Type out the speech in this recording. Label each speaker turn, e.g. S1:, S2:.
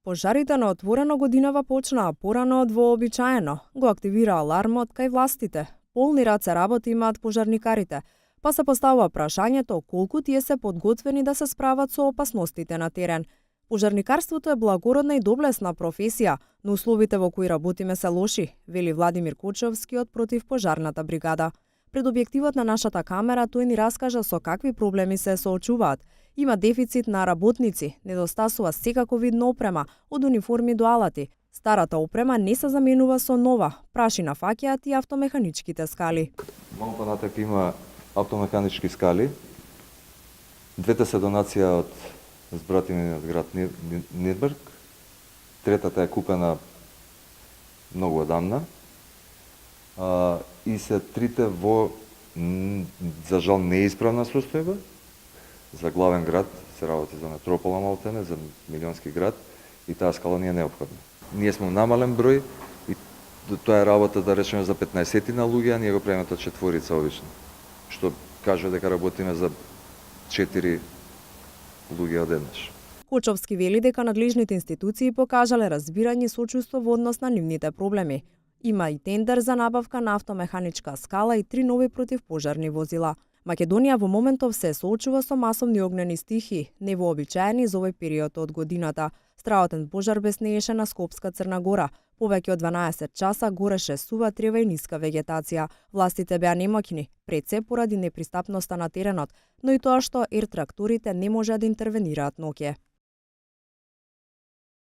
S1: Пожарите на отворено годинава почнаа порано од вообичаено. Го активира алармот кај властите. Полни раце работи имаат пожарникарите, па се поставува прашањето колку тие се подготвени да се справат со опасностите на терен. Пожарникарството е благородна и доблесна професија, но условите во кои работиме се лоши, вели Владимир Кочовски од противпожарната бригада. Пред објективот на нашата камера тој ни раскажа со какви проблеми се соочуваат. Има дефицит на работници, недостасува секако видна опрема, од униформи до алати. Старата опрема не се заменува со нова, прашина фаќаат и автомеханичките скали.
S2: Малку понатак има автомеханички скали. Двете се донација од збратимиот град Нидберг. Третата е купена многу одамна. И се трите во, за жал, неисправна состојба. За главен град се работи за метропола малтене, за милионски град, и таа скала не е неопходна. Ние сме намален број и тоа е работа, да речеме, за 15 на луѓе, а ние го правиме тоа четворица обично. Што кажува дека работиме за 4 луѓе одеднаш.
S1: Кочовски вели дека надлежните институции покажале разбирање и сочувство во однос на нивните проблеми. Има и тендер за набавка на автомеханичка скала и 3 нови противпожарни возила. Македонија во моментов се соочува со масовни огнени стихии, невообичаени за овој период од годината. Страотен пожар беснееше на Скопска Црна Гора. Повеќе од 12 часа гореше сува трева и ниска вегетација. Властите беа немоќни, пред се поради непристапноста на теренот, но и тоа што ер тракторите не можеа да интервенираат ноќе.